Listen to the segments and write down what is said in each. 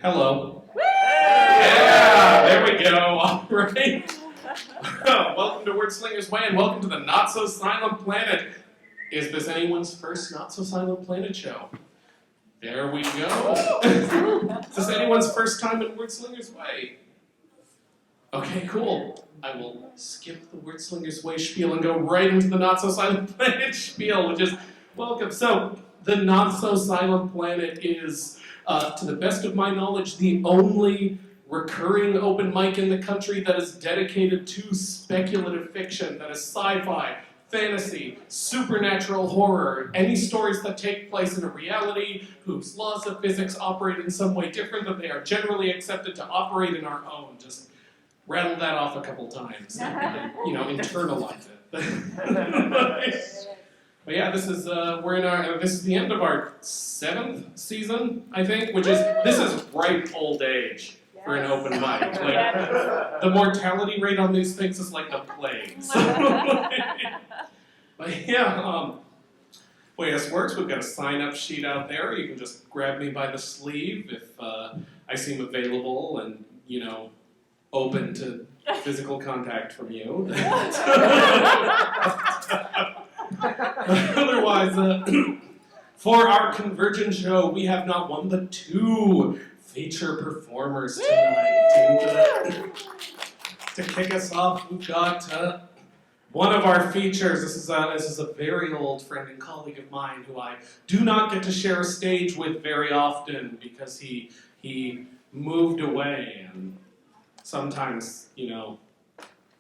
Hello. Yeah, there we go. All right. Welcome to Wordslingers Way, and welcome to the Not So Silent Planet. Is this anyone's first Not So Silent Planet show? There we go. Is this anyone's first time at Wordslingers Way? Okay, cool. I will skip the Wordslingers Way spiel and go right into the Not So Silent Planet spiel, which is welcome. So, the Not So Silent Planet is, to the best of my knowledge, the only recurring open mic in the country that is dedicated to speculative fiction, that is sci-fi, fantasy, supernatural horror, any stories that take place in a reality whose laws of physics operate in some way different than they are generally accepted to operate in our own. Just rattle that off a couple times and, internalize it. But yeah, this is this is the end of our 7th season, I think, this is ripe old age for an open mic. Like, the mortality rate on these things is like the plague. So, but yeah, way this works, we've got a sign-up sheet out there. You can just grab me by the sleeve if I seem available and, open to physical contact from you. Otherwise, for our Convergent show, we have not one but 2 feature performers tonight. To kick us off, we've got one of our features. This is a very old friend and colleague of mine who I do not get to share a stage with very often because he moved away, and sometimes,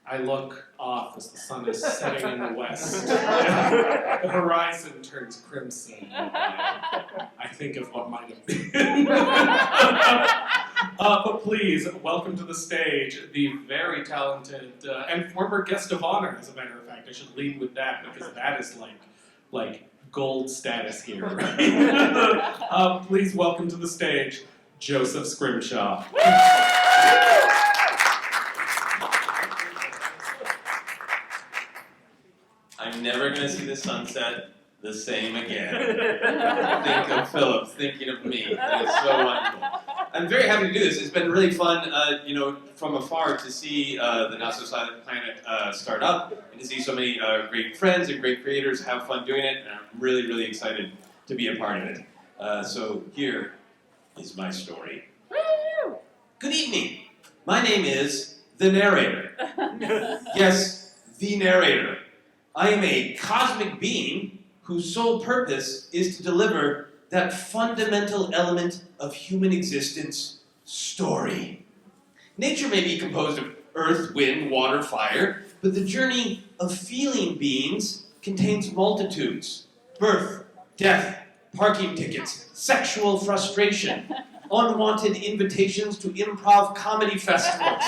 I look off as the sun is setting in the west. The horizon turns crimson. I think of what might have been. But please, welcome to the stage the very talented and former guest of honor, as a matter of fact. I should lead with that because that is like gold status here. Right? Please welcome to the stage Joseph Scrimshaw. I'm never going to see the sunset the same again. Think of Phillip, thinking of me. That is so wonderful. I'm very happy to do this. It's been really fun, from afar to see the Not So Silent Planet start up and to see so many great friends and great creators have fun doing it. And I'm really, really excited to be a part of it. So here is my story. Good evening. My name is the narrator. Yes, the narrator. I am a cosmic being whose sole purpose is to deliver that fundamental element of human existence, story. Nature may be composed of earth, wind, water, fire, but the journey of feeling beings contains multitudes. Birth, death, parking tickets, sexual frustration, unwanted invitations to improv comedy festivals,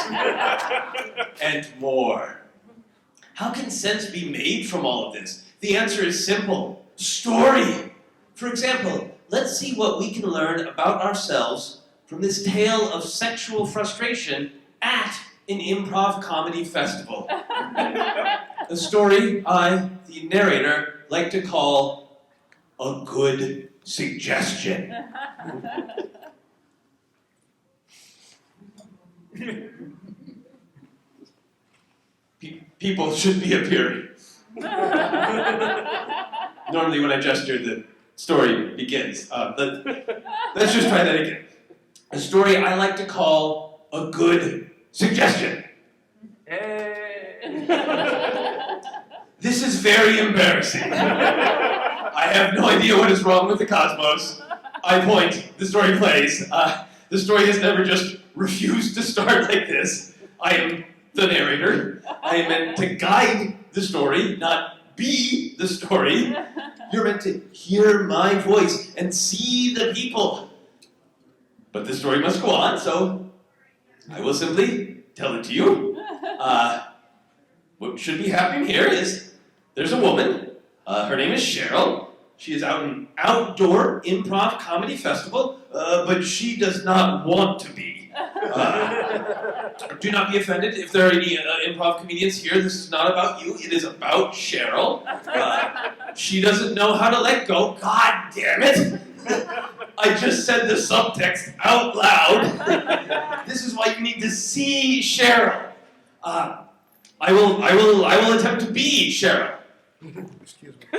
and more. How can sense be made from all of this? The answer is simple. Story. For example, let's see what we can learn about ourselves from this tale of sexual frustration at an improv comedy festival. A story I, the narrator, like to call a good suggestion. People should be appearing. Normally when I gesture, the story begins. Let's just try that again. A story I like to call a good suggestion. This is very embarrassing. I have no idea what is wrong with the cosmos. I point, the story plays. The story has never just refused to start like this. I am the narrator. I am meant to guide the story, not be the story. You're meant to hear my voice and see the people. But the story must go on, so I will simply tell it to you. What should be happening here is there's a woman. Her name is Cheryl. She is out an outdoor improv comedy festival, but she does not want to be. Do not be offended if there are any improv comedians here. This is not about you. It is about Cheryl. She doesn't know how to let go. God damn it. I just said the subtext out loud. This is why you need to see Cheryl. I will attempt to be Cheryl. Excuse me.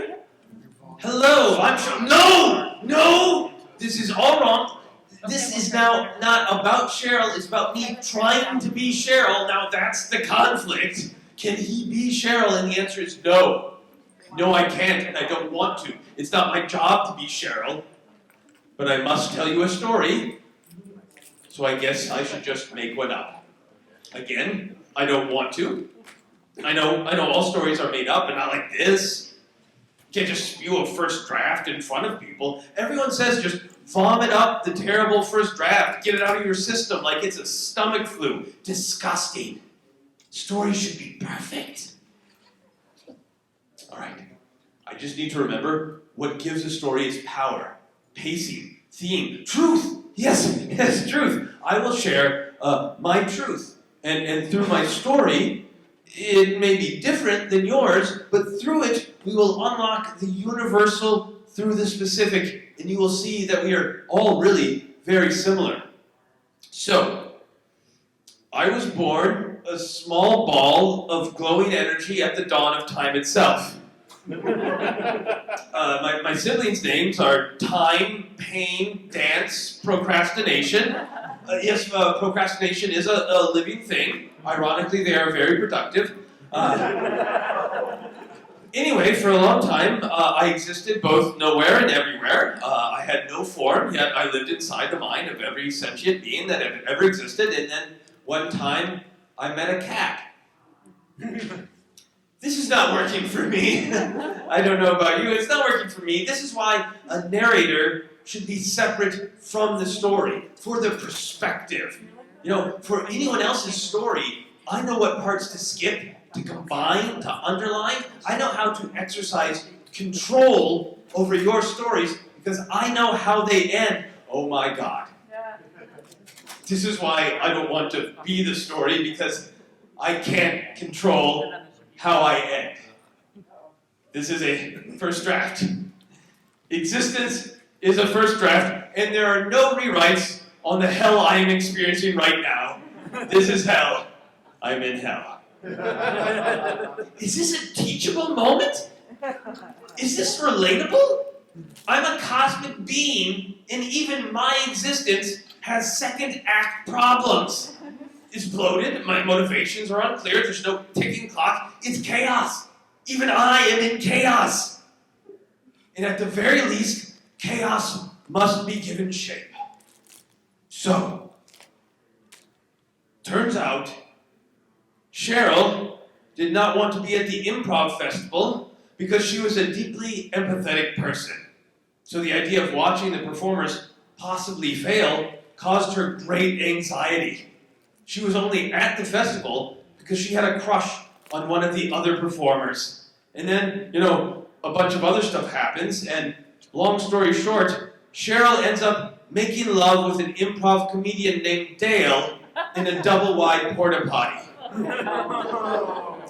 Hello, I'm Cheryl. No! This is all wrong. This is now not about Cheryl, it's about me trying to be Cheryl. Now that's the conflict. Can he be Cheryl? And the answer is no. No, I can't, and I don't want to. It's not my job to be Cheryl. But I must tell you a story. So I guess I should just make one up. Again, I don't want to. I know all stories are made up, but not like this. You can't just spew a first draft in front of people. Everyone says just vomit up the terrible first draft. Get it out of your system like it's a stomach flu. Disgusting. Stories should be perfect. All right. I just need to remember what gives a story its power. Pacing, theme, truth. Yes, truth. I will share my truth. And through my story, it may be different than yours, but through it, we will unlock the universal through the specific, and you will see that we are all really very similar. So, I was born a small ball of glowing energy at the dawn of time itself. My siblings' names are time, pain, dance, procrastination. Yes, procrastination is a living thing. Ironically, they are very productive. Anyway, for a long time, I existed both nowhere and everywhere. I had no form, yet I lived inside the mind of every sentient being that had ever existed. And then one time, I met a cat. This is not working for me. I don't know about you, it's not working for me. This is why a narrator should be separate from the story, for the perspective. You know, for anyone else's story, I know what parts to skip, to combine, to underline. I know how to exercise control over your stories because I know how they end. Oh my God. This is why I don't want to be the story, because I can't control how I end. This is a first draft. Existence is a first draft, and there are no rewrites on the hell I am experiencing right now. This is hell. I'm in hell. Is this a teachable moment? Is this relatable? I'm a cosmic being, and even my existence has second act problems. It's bloated, my motivations are unclear, there's no ticking clock, it's chaos. Even I am in chaos. And at the very least, chaos must be given shape. So, turns out, Cheryl did not want to be at the improv festival because she was a deeply empathetic person. So the idea of watching the performers possibly fail caused her great anxiety. She was only at the festival because she had a crush on one of the other performers. And then, a bunch of other stuff happens, and long story short, Cheryl ends up making love with an improv comedian named Dale in a double-wide porta potty.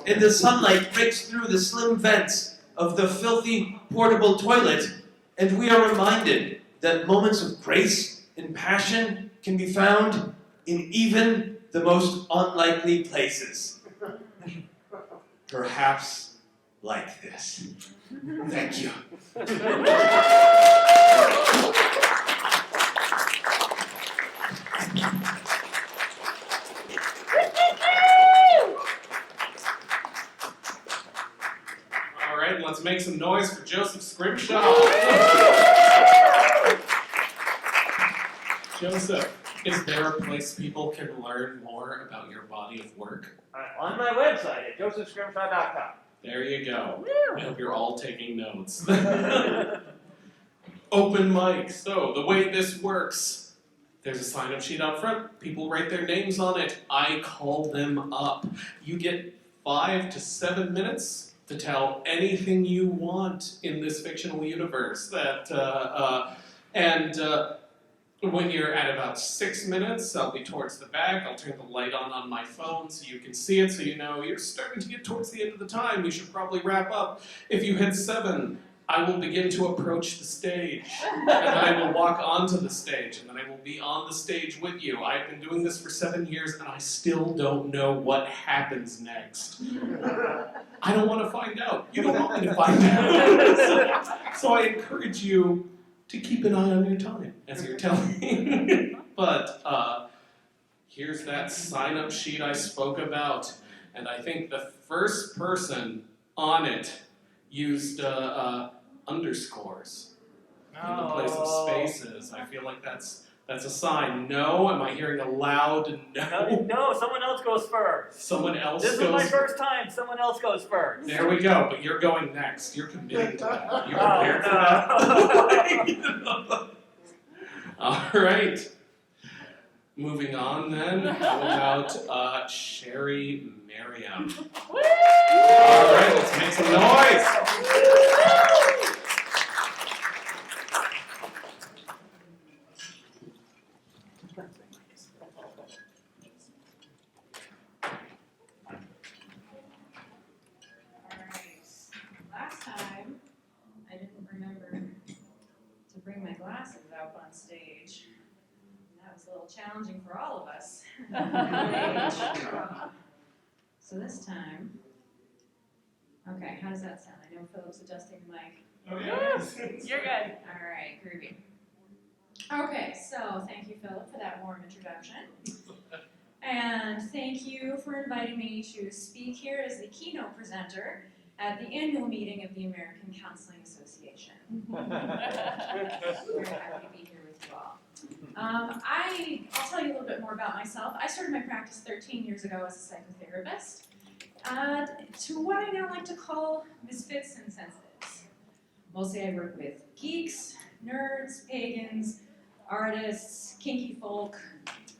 And the sunlight breaks through the slim vents of the filthy portable toilet, and we are reminded that moments of grace and passion can be found in even the most unlikely places. Perhaps like this. Thank you. All right, let's make some noise for Joseph Scrimshaw. Joseph, is there a place people can learn more about your body of work? On my website at josephscrimshaw.com. There you go. I hope you're all taking notes. Open mic. So, the way this works, there's a sign-up sheet out front. People write their names on it. I call them up. You get 5 to 7 minutes to tell anything you want in this fictional universe. When you're at about 6 minutes, I'll be towards the back. I'll turn the light on my phone so you can see it, so you know you're starting to get towards the end of the time. We should probably wrap up. If you hit 7, I will begin to approach the stage, and then I will walk onto the stage, and then I will be on the stage with you. I've been doing this for 7 years, and I still don't know what happens next. I don't want to find out. You don't want me to find out. So I encourage you to keep an eye on your time as you're telling. But here's that sign-up sheet I spoke about, and I think the first person on it used underscores in the place of spaces. I feel like that's a sign. No? Am I hearing a loud no? No, someone else goes first. Someone else This goes is my first time. Someone else goes first. There we go, but you're going next. You're committing to that. You're prepared for that? All right. Moving on then. How about Sherry Merriam? All right, let's make some noise. Last time, I didn't remember to bring my glasses up on stage. That was a little challenging for all of us. So this time, okay, how does that sound? I know Phillip's adjusting the mic. Oh, yes. You're good. All right, groovy. Okay, so thank you, Phillip, for that warm introduction. And thank you for inviting me to speak here as the keynote presenter at the annual meeting of the American Counseling Association. Very happy to be here with you all. I'll tell you a little bit more about myself. I started my practice 13 years ago as a psychotherapist to what I now like to call misfits and sensitives. Mostly I work with geeks, nerds, pagans, artists, kinky folk,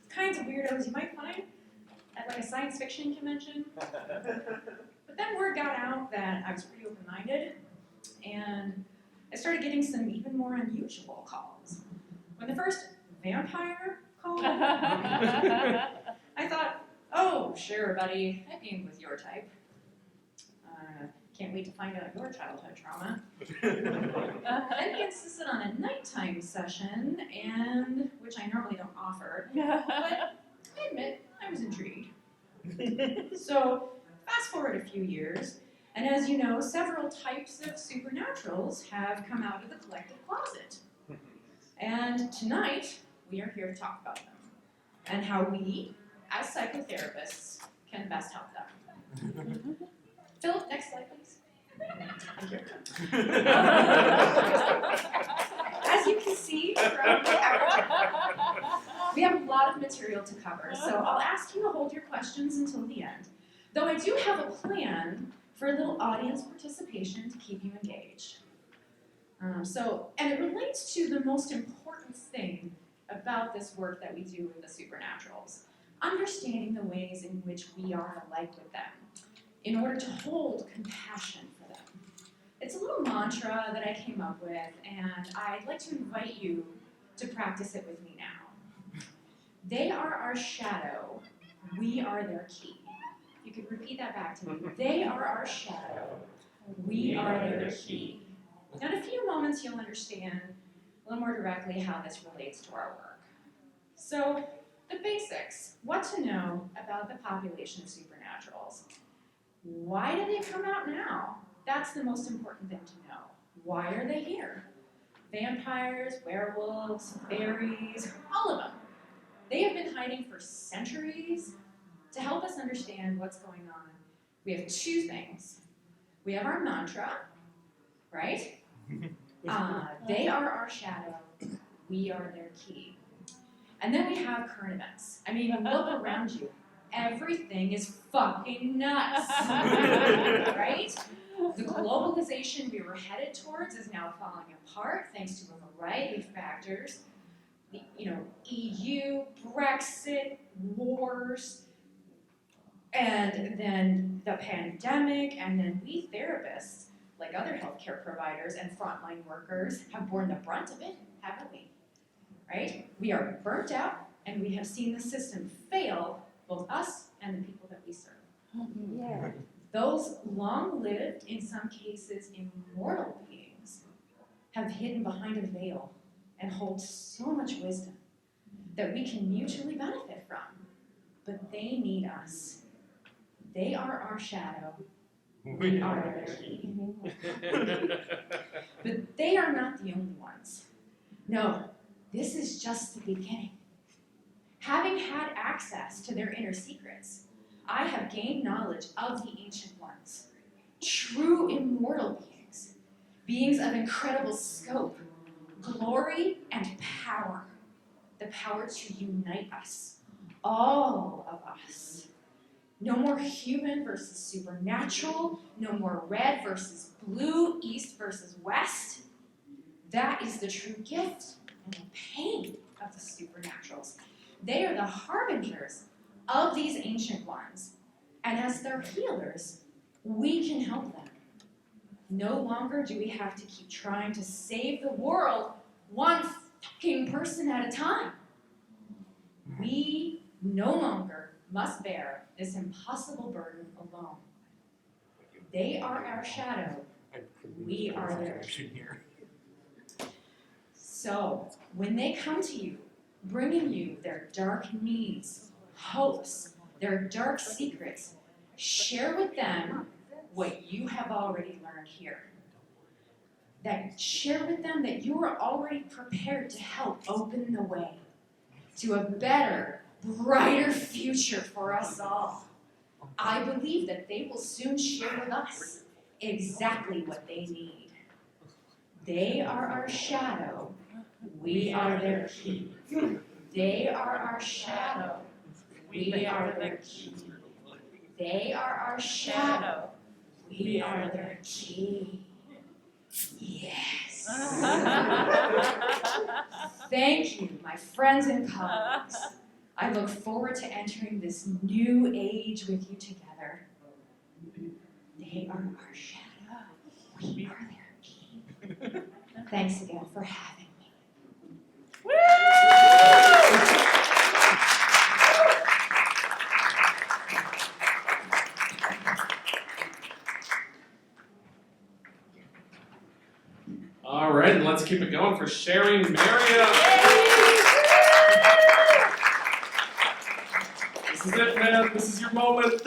kinds of weirdos you might find at like a science fiction convention. But then word got out that I was pretty open-minded, and I started getting some even more unusual calls. When the first vampire called, I thought, oh, sure, buddy, I'd aim with your type. Can't wait to find out your childhood trauma. Then he insisted on a nighttime session, and which I normally don't offer, but I admit I was intrigued. So fast forward a few years, and as you know, several types of supernaturals have come out of the collective closet. And tonight, we are here to talk about them, and how we, as psychotherapists, can best help them. Phillip, next slide, please. Thank you. As you can see from the PowerPoint, we have a lot of material to cover, so I'll ask you to hold your questions until the end. Though I do have a plan for a little audience participation to keep you engaged. And it relates to the most important thing about this work that we do with the supernaturals, understanding the ways in which we are alike with them, in order to hold compassion for them. It's a little mantra that I came up with, and I'd like to invite you to practice it with me now. They are our shadow, we are their key. You could repeat that back to me. They are our shadow, we are their key. Now in a few moments you'll understand a little more directly how this relates to our work. So, the basics, what to know about the population of supernaturals. Why do they come out now? That's the most important thing to know. Why are they here? Vampires, werewolves, fairies, all of them. They have been hiding for centuries. To help us understand what's going on, we have two things. We have our mantra, right? They are our shadow, we are their key. And then we have current events. I mean, look around you. Everything is fucking nuts, right? The globalization we were headed towards is now falling apart thanks to a variety of factors. The, EU, Brexit, wars, and then the pandemic, and then we therapists, like other healthcare providers and frontline workers, have borne the brunt of it, haven't we? Right? We are burnt out, and we have seen the system fail both us and the people that we serve. Yeah. Those long-lived, in some cases immortal beings, have hidden behind a veil and hold so much wisdom that we can mutually benefit from. But they need us. They are our shadow. We are their key. But they are not the only ones. No, this is just the beginning. Having had access to their inner secrets, I have gained knowledge of the Ancient Ones, true immortal beings, beings of incredible scope, glory, and power, the power to unite us, all of us. No more human versus supernatural, no more red versus blue, east versus west. That is the true gift and the pain of the supernaturals. They are the harbingers of these ancient ones, and as their healers, we can help them. No longer do we have to keep trying to save the world one fucking person at a time. We no longer must bear this impossible burden alone. They are our shadow. We are their key. So, when they come to you, bringing you their dark needs, hopes, their dark secrets, share with them what you have already learned here. Share with them that you are already prepared to help open the way to a better, brighter future for us all. I believe that they will soon share with us exactly what they need. They are our shadow. We are their key. They are our shadow. We are their key. They are our shadow. We are their key. Yes. Thank you, my friends and colleagues. I look forward to entering this new age with you together. They are our shadow. We are their key. Thanks again for having me. All right, and let's keep it going for sharing Merriam. This is it, man. This is your moment.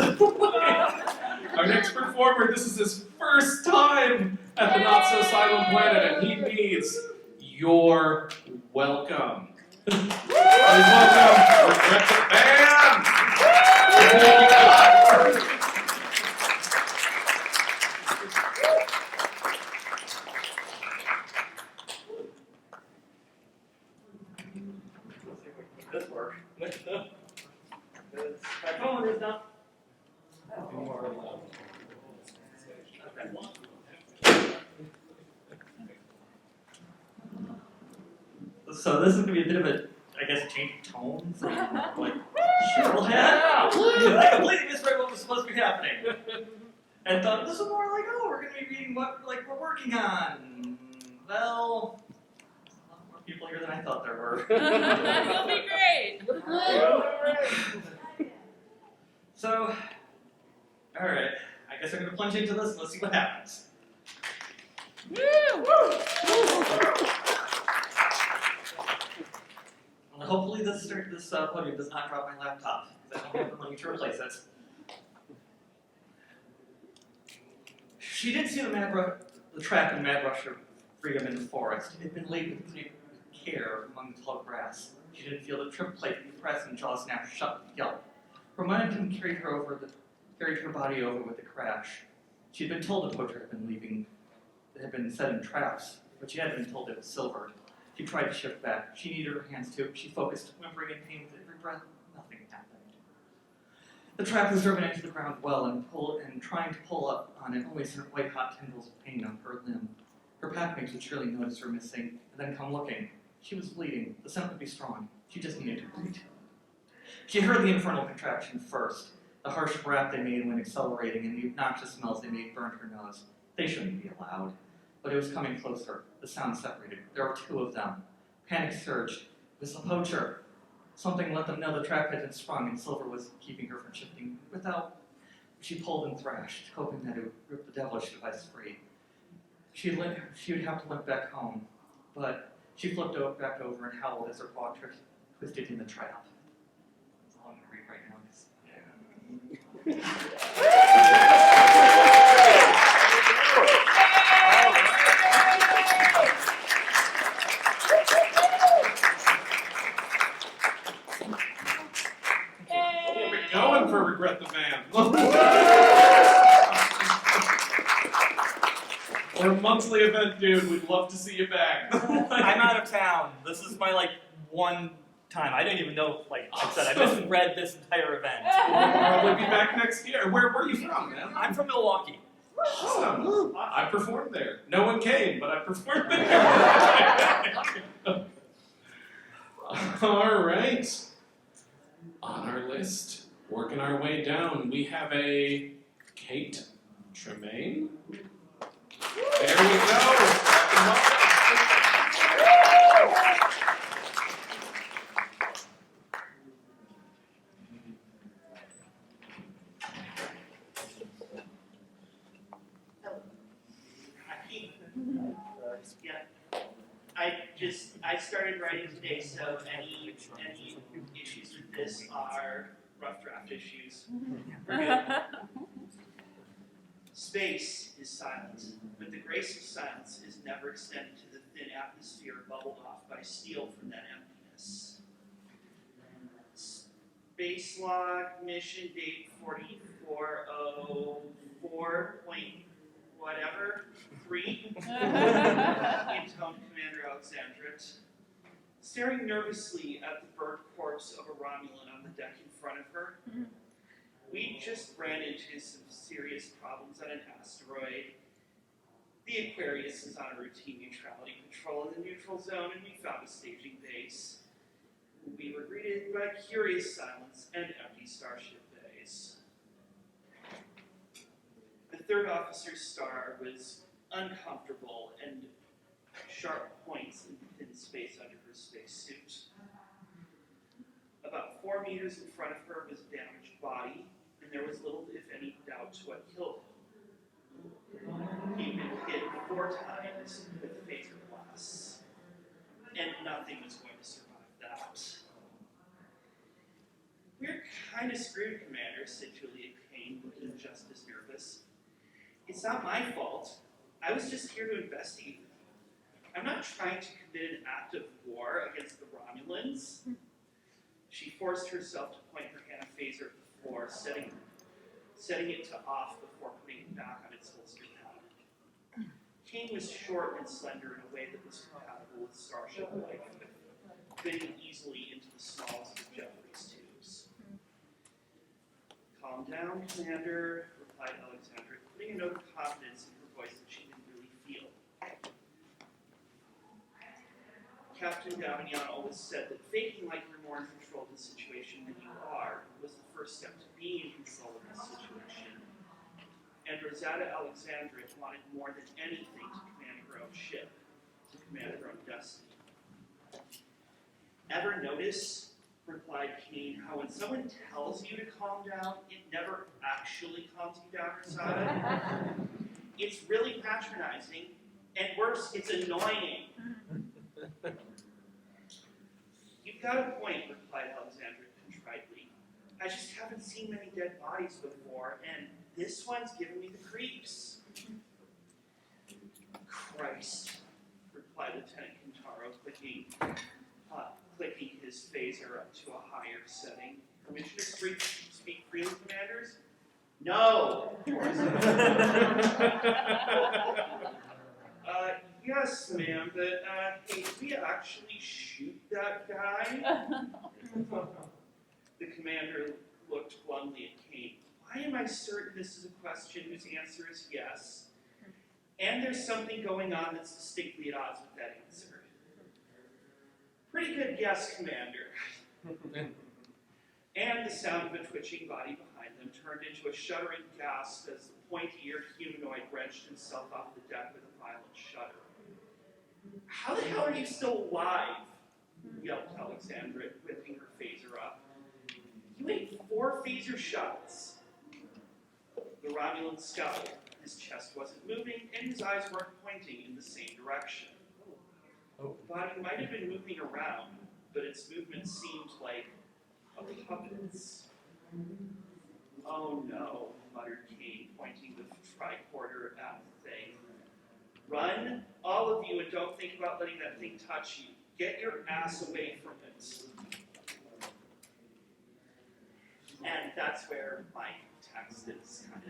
Our next performer, this is his first time at the Not So Silent Planet, and he needs your welcome. Please welcome the Dreamt band. This work. My phone is not. So this is gonna be a bit of a, I guess, change of tone from like Cheryl had. Because I completely misread what was supposed to be happening, and thought this was more like, oh, we're gonna be reading what we're working on. Well, a lot more people here than I thought there were. You'll be great. So, all right, I guess I'm gonna plunge into this and let's see what happens. Well, hopefully this podium does not drop my laptop, because I don't have the money to replace it. She did see the trap in Mad Rush of Freedom in the forest. It had been laid with great care among the tall grass. She didn't feel the trip plate be pressed and jaw snapped shut with yelp. Her momentum carried her body over with the crash. She had been told the poacher had been set in traps, but she hadn't been told it was silvered. She tried to shift back. She needed her hands too. She focused, whimpering in pain with every breath. Nothing happened. The trap was driven into the ground well, and trying to pull up on it only sent white hot tendrils of pain on her limb. Her packmates would surely notice her missing, and then come looking. She was bleeding. The scent would be strong. She just needed to breathe. She heard the infernal contraction first, the harsh rap they made when accelerating, and the obnoxious smells they made burned her nose. They shouldn't be allowed. But it was coming closer. The sound separated. There were two of them. Panic surged. It was the poacher. Something let them know the trap had been sprung, and Silver was keeping her from shifting without. She pulled and thrashed, hoping that it would rip the devilish device free. she would have to limp back home, but she flipped back over and howled as her paw twisted in the trap. That's all I'm going to read right now. Where we going for Regret the Van? Or a monthly event, dude. We'd love to see you back. I'm out of town. This is my one time. I didn't even know, I said, I misread this entire event. We'll probably be back next year. Where are you from, man? I'm from Milwaukee. Awesome. I performed there. No one came, but I performed there. All right. On our list, working our way down, we have a Kate Tremaine. There we go. I started writing today, so any issues with this are rough draft issues. We're good. Space is silent, but the grace of silence is never extended to the thin atmosphere bubbled off by steel from that emptiness. Space log, mission date 4404. Whatever, 3, intoned Commander Alexandra, staring nervously at the burnt corpse of a Romulan on the deck in front of her. We just ran into some serious problems on an asteroid. The Aquarius is on a routine neutrality patrol in the neutral zone, and we found a staging base. We were greeted by curious silence and empty starship bays. The third officer's star was uncomfortable and sharp points in thin space under her spacesuit. About 4 meters in front of her was a damaged body, and there was little, if any, doubt to what killed him. He'd been hit 4 times with phaser blasts, and nothing was going to survive that. We're kind of screwed, Commander, said Julia Kane, looking just as nervous. It's not my fault. I was just here to investigate. I'm not trying to commit an act of war against the Romulans. She forced herself to point her hand phaser at the floor, setting it to off before putting it back on its holster pad. Kane was short and slender in a way that was compatible with starship life, fitting easily into the smallest of Jeffrey's tubes. Calm down, Commander, replied Alexandra, putting a note of confidence in her voice that she didn't really feel. Captain Davignon always said that faking like you're more in control of the situation than you are was the first step to being in control of the situation. And Rosetta Alexandra wanted more than anything to command her own ship, to command her own destiny. Ever notice, replied Kane, how when someone tells you to calm down, it never actually calms you down, Rosetta? It's really patronizing, and worse, it's annoying. You've got a point, replied Alexandra contritely. I just haven't seen many dead bodies before, and this one's giving me the creeps. Christ, replied Lieutenant Kintaro, clicking his phaser up to a higher setting. Permission to speak freely, Commanders? No! Yes, ma'am, but hey, did we actually shoot that guy? The commander looked glumly at Kane. Why am I certain this is a question whose answer is yes? And there's something going on that's distinctly at odds with that answer. Pretty good guess, Commander. And the sound of a twitching body behind them turned into a shuddering gasp as the pointy-eared humanoid wrenched himself off the deck with a violent shudder. How the hell are you still alive? Yelped Alexandra, whipping her phaser up. You ate 4 phaser shots. The Romulan scowled, his chest wasn't moving, and his eyes weren't pointing in the same direction. The body might have been moving around, but its movement seemed like a puppet's. Oh no, muttered Kane, pointing the tricorder at the thing. Run, all of you, and don't think about letting that thing touch you. Get your ass away from it. And that's where my text is kind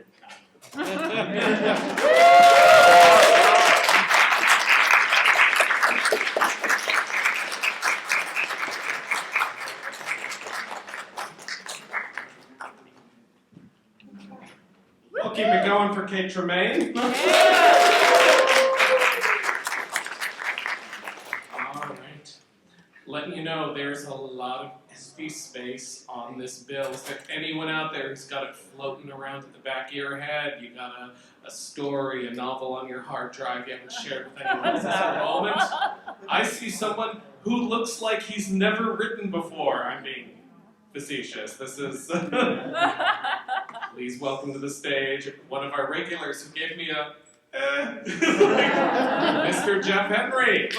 We'll keep it going for Kate Tremaine. All right. Letting you know there's a lot of empty space on this bill. Is there anyone out there who's got it floating around at the back of your head? You got a story, a novel on your hard drive you haven't shared with anyone else at the moment? I see someone who looks like he's never written before. I'm being facetious. This is... Please welcome to the stage one of our regulars who gave me a Mr. Jeff Henry.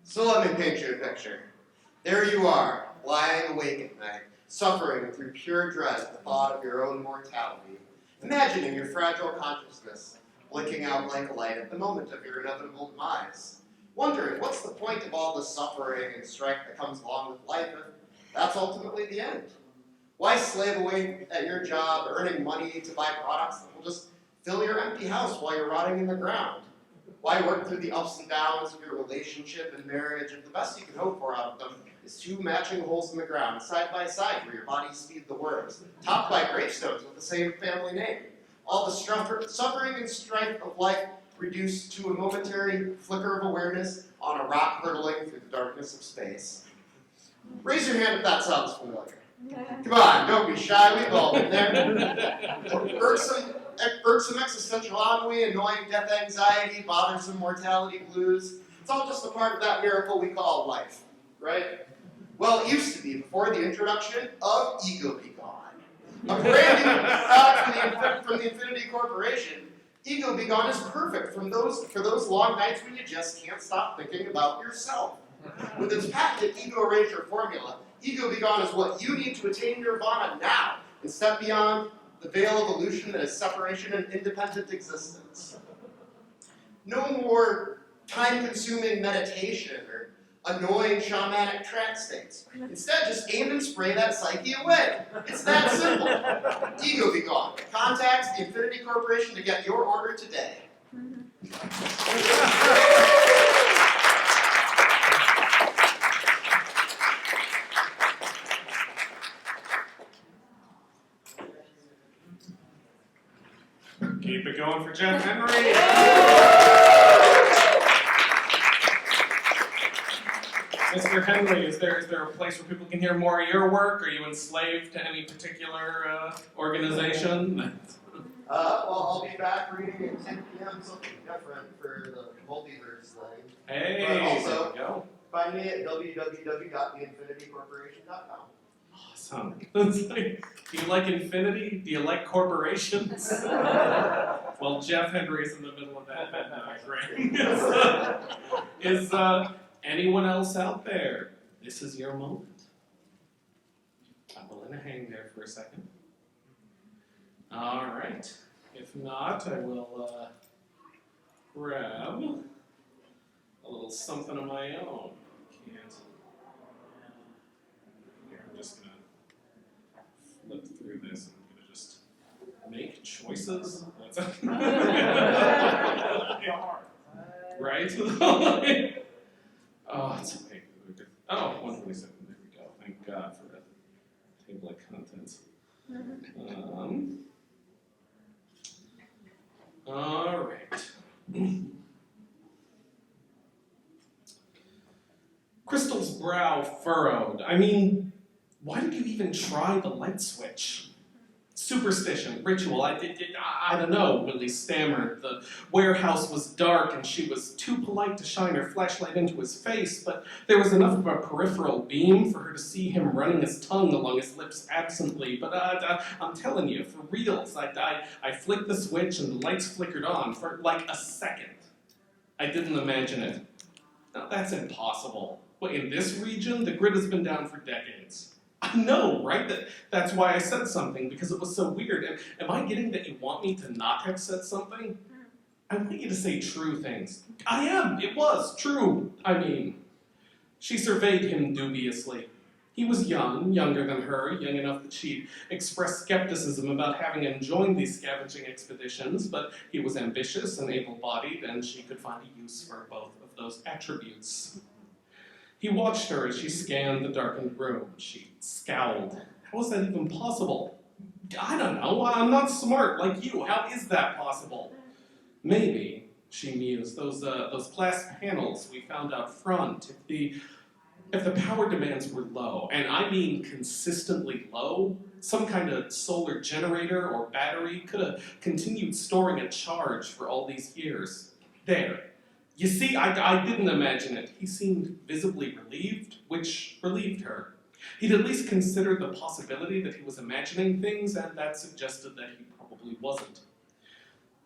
So let me paint you a picture. There you are, lying awake at night, suffering through pure dread at the thought of your own mortality, imagining your fragile consciousness blinking out like a light at the moment of your inevitable demise, wondering what's the point of all the suffering and strife that comes along with life if that's ultimately the end? Why slave away at your job, earning money to buy products that will just fill your empty house while you're rotting in the ground? Why work through the ups and downs of your relationship and marriage if the best you can hope for out of them is two matching holes in the ground, side by side, where your bodies feed the worms, topped by gravestones with the same family name? All the suffering and strife of life reduced to a momentary flicker of awareness on a rock hurtling through the darkness of space. Raise your hand if that sounds familiar. Come on, don't be shy, we've all been there. Irksome existential ennui, annoying death anxiety, bothersome mortality blues. It's all just a part of that miracle we call life, right? Well, it used to be before the introduction of Ego Be Gone. A brand new product from the Infinity Corporation. Ego Be Gone is perfect for those long nights when you just can't stop thinking about yourself. With its patented ego erasure formula, Ego Be Gone is what you need to attain nirvana now and step beyond the veil of illusion that is separation and independent existence. No more time-consuming meditation or annoying shamanic trance states. Instead, just aim and spray that psyche away. It's that simple. Ego Be Gone. Contact the Infinity Corporation to get your order today. Keep it going for Jeff Henry. Mr. Henry, is there a place where people can hear more of your work? Are you enslaved to any particular organization? Well, I'll be back reading at 10 p.m. something different for the multiverse thing. Hey, But also, there we go. find me at www.theinfinitycorporation.com. Awesome. It's like, do you like infinity? Do you like corporations? Well, Jeff Henry's in the middle of that ring. Is anyone else out there? This is your moment. I'm willing to hang there for a second. All right. If not, I will grab a little something of my own. Can't. Here, I'm just gonna flip through this. I'm gonna just make choices. That's right? Oh, it's okay. Oh, 127. There we go. Thank God for a table of contents. All right. Crystal's brow furrowed. I mean, why did you even try the light switch? It's Superstition, ritual, I don't know, Willie stammered. The warehouse was dark and she was too polite to shine her flashlight into his face, but there was enough of a peripheral beam for her to see him running his tongue along his lips absently. But I'm telling you, for reals, I flicked the switch and the lights flickered on for like a second. I didn't imagine it. Now that's impossible. Well, in this region, the grid has been down for decades. I know, right? That's why I said something, because it was so weird. Am I getting that you want me to not have said something? I want you to say true things. I am. It was true. I mean, she surveyed him dubiously. He was young, younger than her, young enough that she'd expressed skepticism about having him join these scavenging expeditions, but he was ambitious and able-bodied, and she could find a use for both of those attributes. He watched her as she scanned the darkened room. She scowled. How is that even possible? I don't know. I'm not smart like you. How is that possible? Maybe, she mused, those glass panels we found out front, if the power demands were low, and I mean consistently low, some kind of solar generator or battery could have continued storing a charge for all these years. There. You see, I didn't imagine it. He seemed visibly relieved, which relieved her. He'd at least considered the possibility that he was imagining things, and that suggested that he probably wasn't.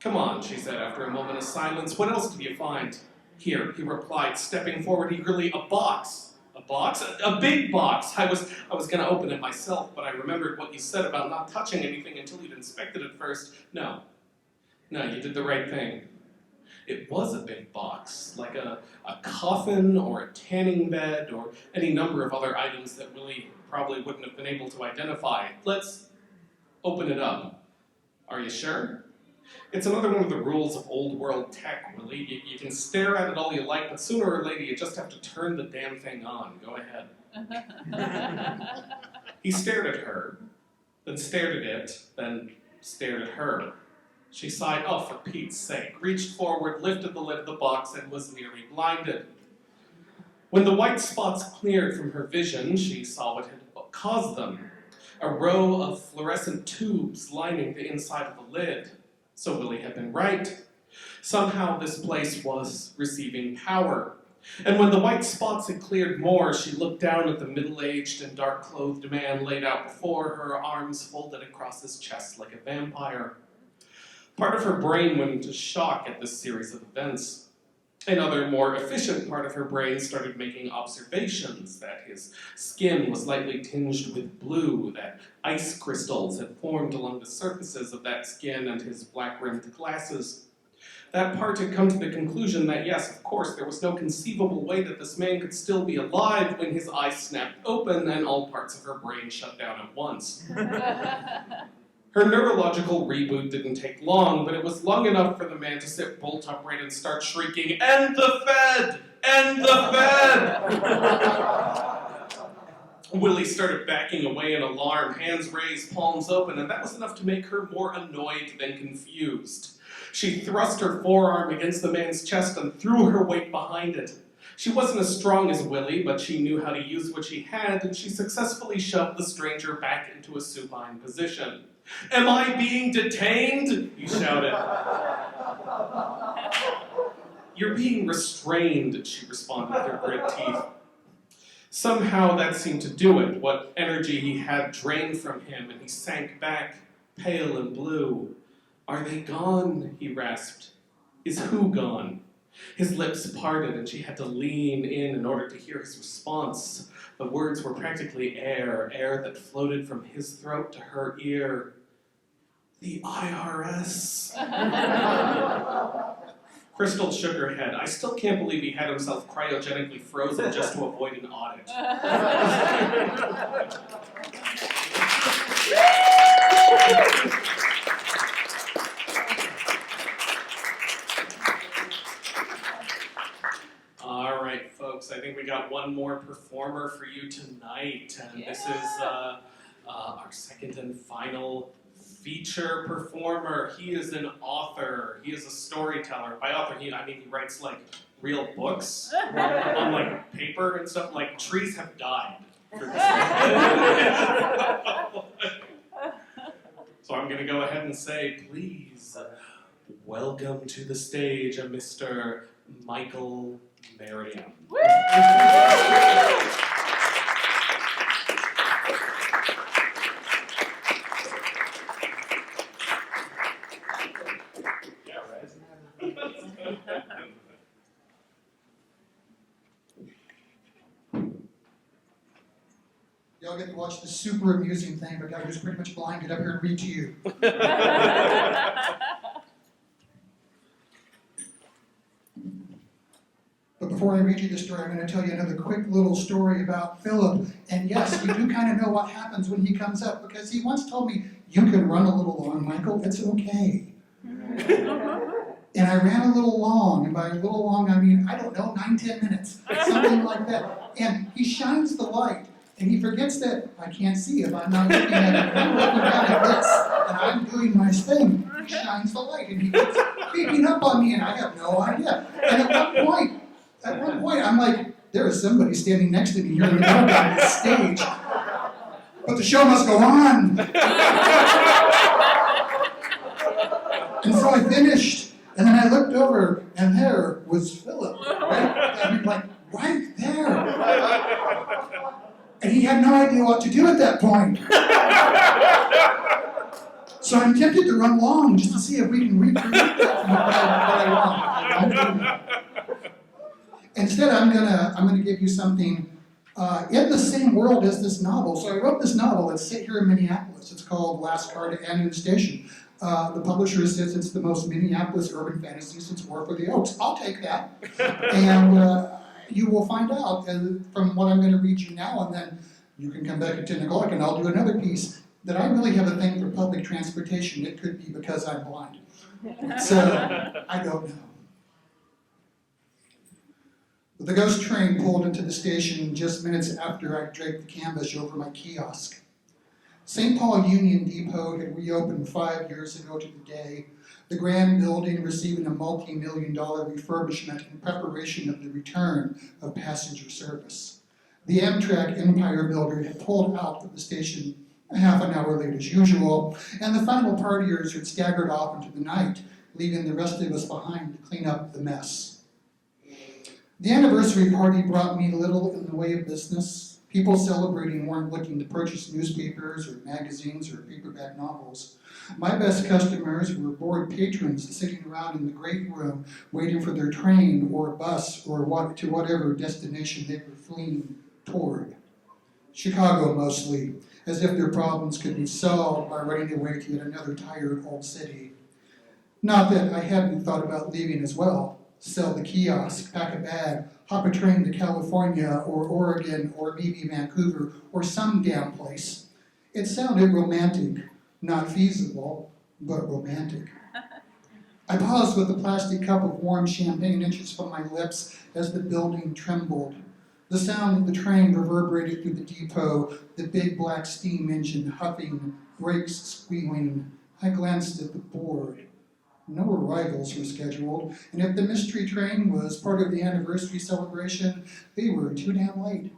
Come on, she said after a moment of silence. What else did you find? Here, he replied, stepping forward eagerly. A box. A box? A big box. I was going to open it myself, but I remembered what you said about not touching anything until you'd inspected it first. No, you did the right thing. It was a big box, like a coffin or a tanning bed or any number of other items that Willie probably wouldn't have been able to identify. Let's open it up. Are you sure? It's another one of the rules of old world tech, Willie. You can stare at it all you like, but sooner or later you just have to turn the damn thing on. Go ahead. He stared at her, then stared at it, then stared at her. She sighed, oh, for Pete's sake, reached forward, lifted the lid of the box, and was nearly blinded. When the white spots cleared from her vision, she saw what had caused them. A row of fluorescent tubes lining the inside of the lid. So Willie had been right. Somehow this place was receiving power. And when the white spots had cleared more, she looked down at the middle-aged and dark-clothed man laid out before her, arms folded across his chest like a vampire. Part of her brain went into shock at this series of events. Another, more efficient part of her brain started making observations that his skin was lightly tinged with blue, that ice crystals had formed along the surfaces of that skin and his black-rimmed glasses. That part had come to the conclusion that, yes, of course, there was no conceivable way that this man could still be alive when his eyes snapped open and all parts of her brain shut down at once. Her neurological reboot didn't take long, but it was long enough for the man to sit bolt upright and start shrieking, "End the Fed! End the Fed!" Willie started backing away in alarm, hands raised, palms open, and that was enough to make her more annoyed than confused. She thrust her forearm against the man's chest and threw her weight behind it. She wasn't as strong as Willie, but she knew how to use what she had, and she successfully shoved the stranger back into a supine position. "Am I being detained?" he shouted. "You're being restrained," she responded through grit teeth. Somehow that seemed to do it. What energy he had drained from him, and he sank back, pale and blue. "Are they gone?" he rasped. "Is who gone?" His lips parted, and she had to lean in order to hear his response. The words were practically air that floated from his throat to her ear. "The IRS." Crystal shook her head. "I still can't believe he had himself cryogenically frozen just to avoid an audit." All right, folks, I think we got one more performer for you tonight, and this is our second and final feature performer. He is an author. He is a storyteller. By author, I mean he writes like real books on like paper and stuff. Like trees have died for this. So I'm going to go ahead and say, please, welcome to the stage, Mr. Michael Merriam. Yeah, right. Y'all get to watch the super amusing thing of a guy who's pretty much blind get up here and read to you. But before I read you this story, I'm going to tell you another quick little story about Philip. And yes, you do kind of know what happens when he comes up, because he once told me, "You can run a little long, Michael, it's okay." And I ran a little long, and by a little long, I mean, I don't know, 9-10 minutes, something like that. And he shines the light, and he forgets that I can't see if I'm not looking at it. I'm looking down at this, and I'm doing my thing. He shines the light, and he keeps creeping up on me, and I have no idea. And at one point, I'm like, there is somebody standing next to me here in the middle of this stage. But the show must go on. And so I finished, and then I looked over, and there was Philip, right? I mean, like, right there. And he had no idea what to do at that point. So I'm tempted to run long just to see if we can recreate that from what I want. Instead, I'm gonna give you something in the same world as this novel. So I wrote this novel. It's set here in Minneapolis. It's called Last Car to Union Station. The publisher says it's the most Minneapolis urban fantasy since War for the Oaks. I'll take that. And you will find out from what I'm going to read you now, and then you can come back at 10 o'clock and I'll do another piece, that I really have a thing for public transportation. It could be because I'm blind. So, I don't know. The ghost train pulled into the station just minutes after I draped the canvas over my kiosk. St. Paul Union Depot had reopened 5 years ago to the day, the grand building receiving a multi-million-dollar refurbishment in preparation of the return of passenger service. The Amtrak Empire Builder had pulled out of the station a half an hour late as usual, and the final partiers had staggered off into the night, leaving the rest of us behind to clean up the mess. The anniversary party brought me little in the way of business. People celebrating weren't looking to purchase newspapers or magazines or paperback novels. My best customers were bored patrons sitting around in the great room waiting for their train or bus or to whatever destination they were fleeing toward. Chicago mostly, as if their problems could be solved by running away to yet another tired old city. Not that I hadn't thought about leaving as well. Sell the kiosk, pack a bag, hop a train to California or Oregon or maybe Vancouver or some damn place. It sounded romantic, not feasible, but romantic. I paused with a plastic cup of warm champagne inches from my lips as the building trembled. The sound of the train reverberated through the depot, the big black steam engine huffing, brakes squealing. I glanced at the board. No arrivals were scheduled, and if the mystery train was part of the anniversary celebration, they were too damn late.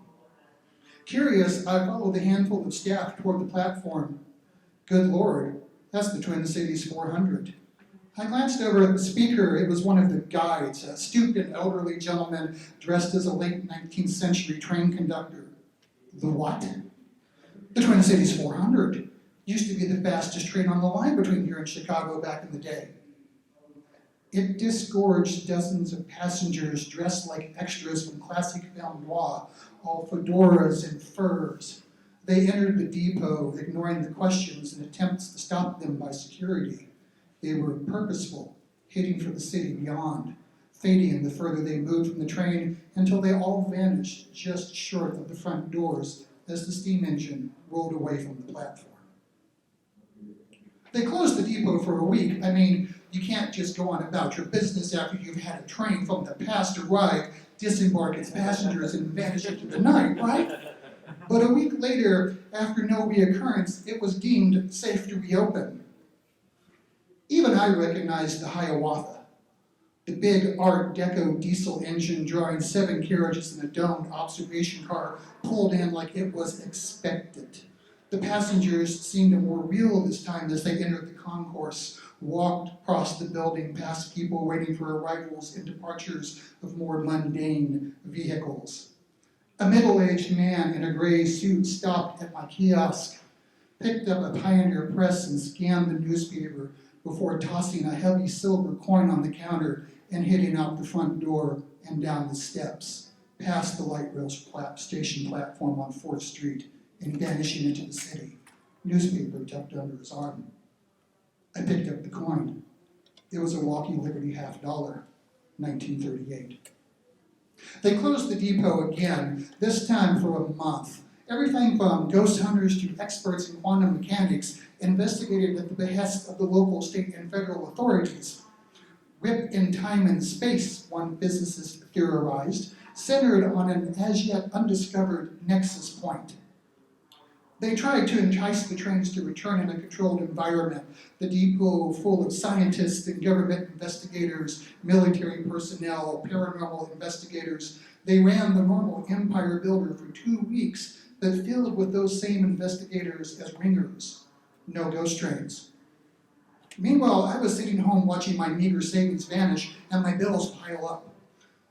Curious, I followed the handful of staff toward the platform. Good Lord, that's the Twin Cities 400. I glanced over at the speaker. It was one of the guides, a stooped and elderly gentleman dressed as a late 19th century train conductor. The what? The Twin Cities 400. Used to be the fastest train on the line between here and Chicago back in the day. It disgorged dozens of passengers dressed like extras from classic film noir, all fedoras and furs. They entered the depot, ignoring the questions and attempts to stop them by security. They were purposeful, heading for the city beyond, fading the further they moved from the train until they all vanished just short of the front doors as the steam engine rolled away from the platform. They closed the depot for a week. I mean, you can't just go on about your business after you've had a train from the past arrive, disembark its passengers, and vanish into the night, right? But a week later, after no reoccurrence, it was deemed safe to reopen. Even I recognized the Hiawatha, the big Art Deco diesel engine drawing 7 carriages and a domed observation car pulled in like it was expected. The passengers seemed more real this time as they entered the concourse, walked across the building past people waiting for arrivals and departures of more mundane vehicles. A middle-aged man in a gray suit stopped at my kiosk, picked up a Pioneer Press and scanned the newspaper before tossing a heavy silver coin on the counter and heading out the front door and down the steps, past the light rail station platform on 4th Street and vanishing into the city, newspaper tucked under his arm. I picked up the coin. It was a Walking Liberty $50, 1938. They closed the depot again, this time for a month. Everything from ghost hunters to experts in quantum mechanics investigated at the behest of the local, state, and federal authorities. Rip in time and space, one physicist theorized, centered on an as yet undiscovered nexus point. They tried to entice the trains to return in a controlled environment, the depot full of scientists and government investigators, military personnel, paranormal investigators. They ran the normal empire builder for 2 weeks, but filled with those same investigators as ringers. No ghost trains. Meanwhile, I was sitting home watching my meager savings vanish and my bills pile up.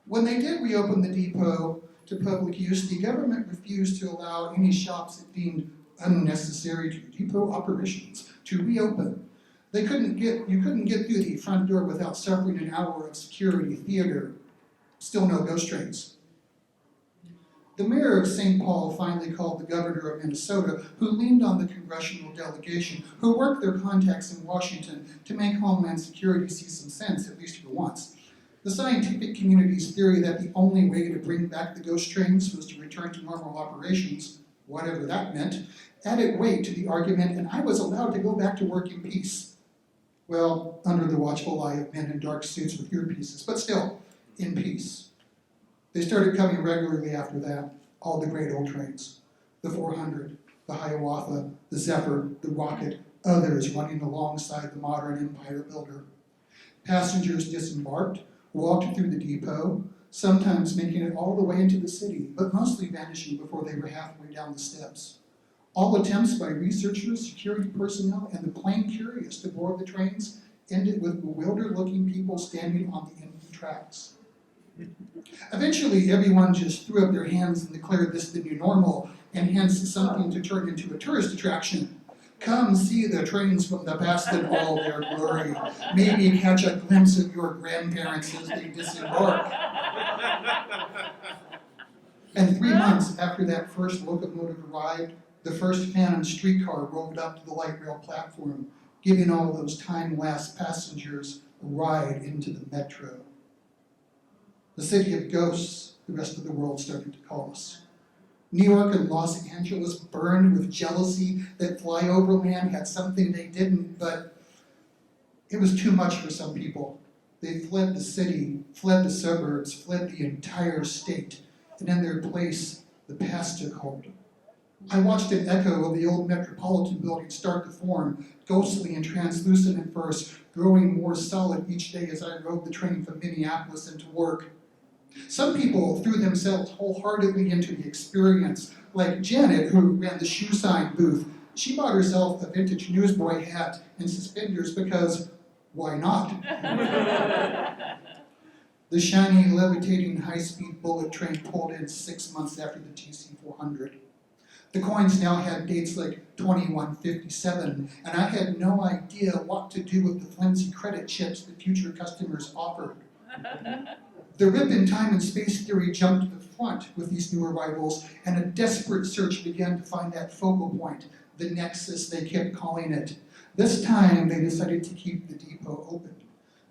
When they did reopen the depot to public use, the government refused to allow any shops it deemed unnecessary to depot operations to reopen. You couldn't get through the front door without suffering an hour of security theater. Still no ghost trains. The mayor of St. Paul finally called the governor of Minnesota, who leaned on the congressional delegation, who worked their contacts in Washington to make Homeland Security see some sense, at least for once. The scientific community's theory that the only way to bring back the ghost trains was to return to normal operations, whatever that meant, added weight to the argument, and I was allowed to go back to work in peace. Well, under the watchful eye of men in dark suits with earpieces, but still, in peace. They started coming regularly after that, all the great old trains. The 400, the Hiawatha, the Zephyr, the Rocket, others running alongside the modern empire builder. Passengers disembarked, walked through the depot, sometimes making it all the way into the city, but mostly vanishing before they were halfway down the steps. All attempts by researchers, security personnel, and the plain curious to board the trains ended with bewildered-looking people standing on the empty tracks. Eventually, everyone just threw up their hands and declared this the new normal, and hence something to turn into a tourist attraction. Come see the trains from the past in all their glory. Maybe catch a glimpse of your grandparents as they disembark. And 3 months after that first locomotive arrived, the first Phantom streetcar rolled up to the light rail platform, giving all those time-lapse passengers a ride into the metro. The city of ghosts, the rest of the world started to call us. New York and Los Angeles burned with jealousy that Flyoverland had something they didn't, but it was too much for some people. They fled the city, fled the suburbs, fled the entire state, and in their place, the past took hold. I watched an echo of the old Metropolitan building start to form, ghostly and translucent at first, growing more solid each day as I rode the train from Minneapolis into work. Some people threw themselves wholeheartedly into the experience, like Janet, who ran the shoe sign booth. She bought herself a vintage newsboy hat and suspenders because, why not? The shiny, levitating, high-speed bullet train pulled in 6 months after the TC-400. The coins now had dates like 2157, and I had no idea what to do with the flimsy credit chips that future customers offered. The rip in time and space theory jumped to the front with these new arrivals, and a desperate search began to find that focal point, the nexus they kept calling it. This time, they decided to keep the depot open.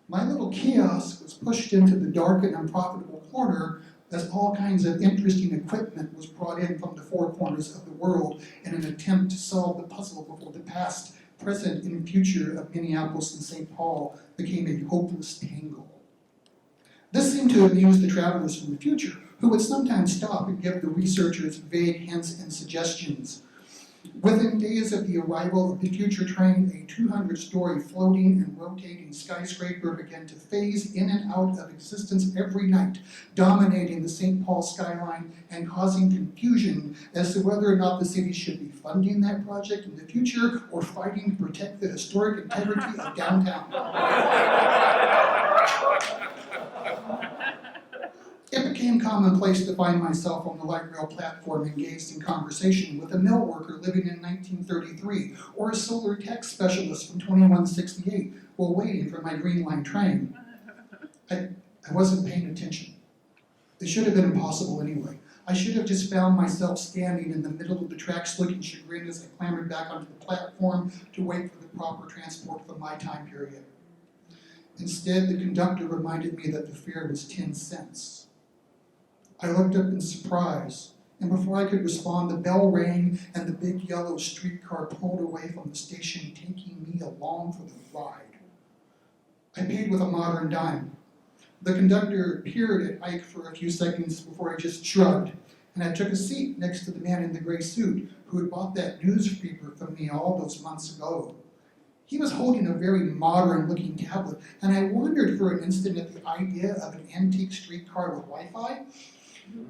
My little kiosk was pushed into the dark and unprofitable corner as all kinds of interesting equipment was brought in from the four corners of the world in an attempt to solve the puzzle before the past, present, and future of Minneapolis and St. Paul became a hopeless tangle. This seemed to amuse the travelers from the future, who would sometimes stop and give the researchers vague hints and suggestions. Within days of the arrival of the future train, a 200-story floating and rotating skyscraper began to phase in and out of existence every night, dominating the St. Paul skyline and causing confusion as to whether or not the city should be funding that project in the future or fighting to protect the historic integrity of downtown. It became commonplace to find myself on the light rail platform engaged in conversation with a mill worker living in 1933 or a solar tech specialist from 2168 while waiting for my Green Line train. I wasn't paying attention. It should have been impossible anyway. I should have just found myself standing in the middle of the tracks looking chagrined as I clambered back onto the platform to wait for the proper transport for my time period. Instead, the conductor reminded me that the fare was 10 cents. I looked up in surprise, and before I could respond, the bell rang and the big yellow streetcar pulled away from the station, taking me along for the ride. I paid with a modern dime. The conductor peered at Ike for a few seconds before he just shrugged, and I took a seat next to the man in the gray suit who had bought that newspaper from me all those months ago. He was holding a very modern-looking tablet, and I wondered for an instant at the idea of an antique streetcar with Wi-Fi.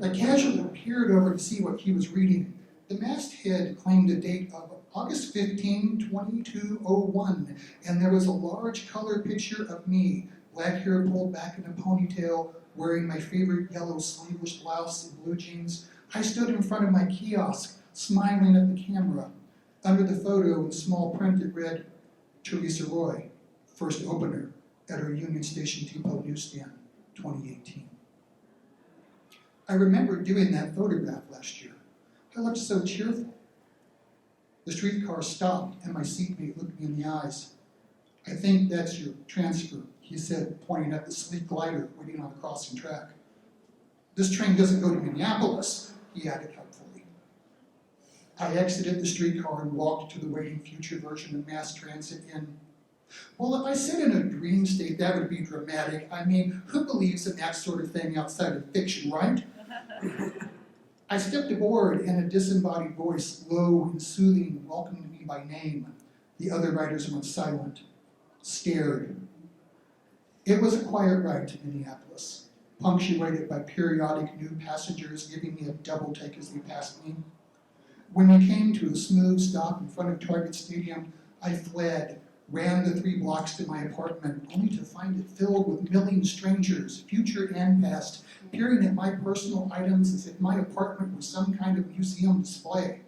I casually peered over to see what he was reading. The masthead claimed a date of August 15, 2201, and there was a large color picture of me, black hair pulled back in a ponytail, wearing my favorite yellow sleeveless blouse and blue jeans. I stood in front of my kiosk, smiling at the camera. Under the photo in small print it read, Teresa Roy, first opener at our Union Station Depot newsstand, 2018. I remember doing that photograph last year. I looked so cheerful. The streetcar stopped and my seatmate looked me in the eyes. I think that's your transfer, he said, pointing at the sleek glider waiting on the crossing track. This train doesn't go to Minneapolis, he added helpfully. I exited the streetcar and walked to the waiting future version of mass transit in. Well, if I said in a dream state, that would be dramatic. I mean, who believes in that sort of thing outside of fiction, right? I stepped aboard and a disembodied voice, low and soothing, welcomed me by name. The other riders went silent, stared. It was a quiet ride to Minneapolis, punctuated by periodic new passengers giving me a double take as they passed me. When we came to a smooth stop in front of Target Stadium, I fled, ran the 3 blocks to my apartment, only to find it filled with milling strangers, future and past, peering at my personal items as if my apartment was some kind of museum display.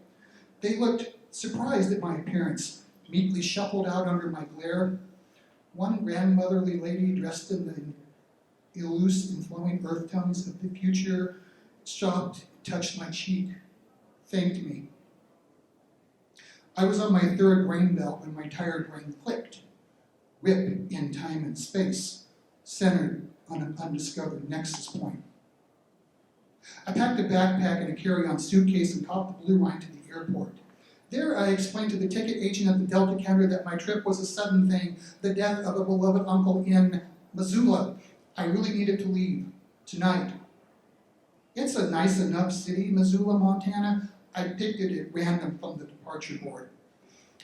They looked surprised at my appearance, meekly shuffled out under my glare. One grandmotherly lady dressed in the loose and flowing earth tones of the future stopped, touched my cheek, thanked me. I was on my 3rd grain belt when my tired brain clicked. Rip in time and space, centered on an undiscovered nexus point. I packed a backpack and a carry-on suitcase and caught the blue line to the airport. There I explained to the ticket agent at the Delta counter that my trip was a sudden thing, the death of a beloved uncle in Missoula. I really needed to leave, tonight. It's a nice enough city, Missoula, Montana. I picked it at random from the departure board.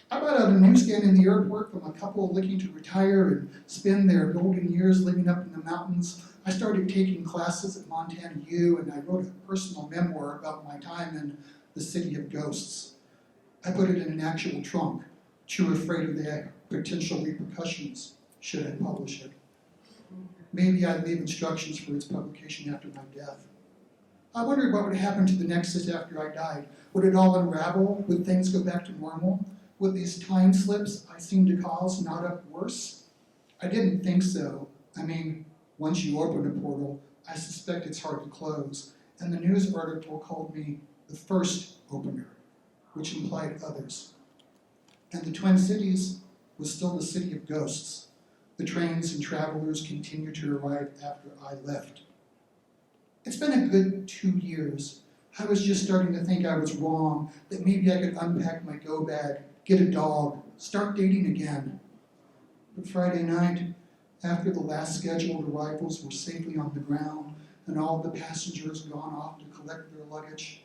I bought out a newsstand in the airport from a couple looking to retire and spend their golden years living up in the mountains. I started taking classes at Montana U, and I wrote a personal memoir about my time in the city of ghosts. I put it in an actual trunk, too afraid of the potential repercussions should I publish it. Maybe I'd leave instructions for its publication after my death. I wondered what would happen to the Nexus after I died. Would it all unravel? Would things go back to normal? Would these time slips I seemed to cause not up worse? I didn't think so. I mean, once you open a portal, I suspect it's hard to close. And the news article called me the first opener, which implied others. And the Twin Cities was still the city of ghosts. The trains and travelers continued to arrive after I left. It's been a good 2 years. I was just starting to think I was wrong, that maybe I could unpack my go bag, get a dog, start dating again. But Friday night, after the last scheduled arrivals were safely on the ground and all the passengers gone off to collect their luggage,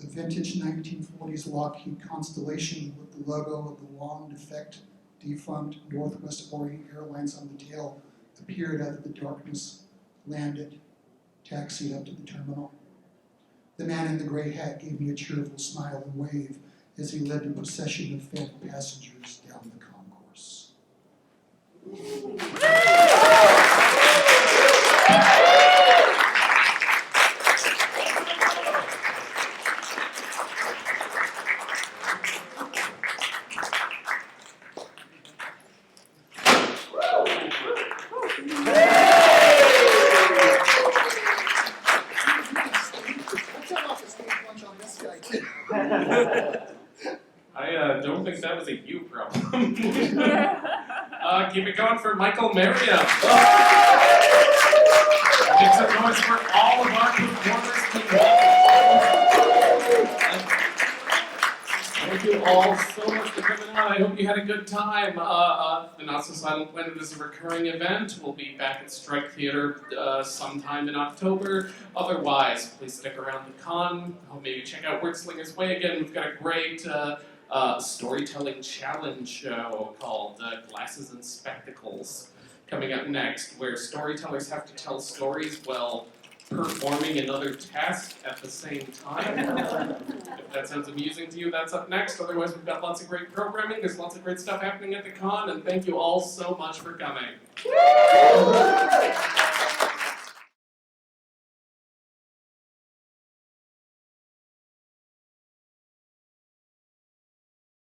a vintage 1940s Lockheed Constellation with the logo of the long defunct Northwest Orient Airlines on the tail appeared out of the darkness, landed, taxied up to the terminal. The man in the gray hat gave me a cheerful smile and wave as he led the procession of fed passengers down the concourse. I don't think that was a you problem. Keep it going for Michael Merriam. Make some noise for all of our performers tonight. Thank you all so much for coming out. I hope you had a good time. The Not So Silent Planet is a recurring event. We'll be back at Strike Theater sometime in October. Otherwise, please stick around the con. I'll maybe check out Wordslingers Way again. We've got a great storytelling challenge show called Glasses and Spectacles coming up next, where storytellers have to tell stories while performing another task at the same time. If that sounds amusing to you, that's up next. Otherwise, we've got lots of great programming. There's lots of great stuff happening at the con, and thank you all so much for coming.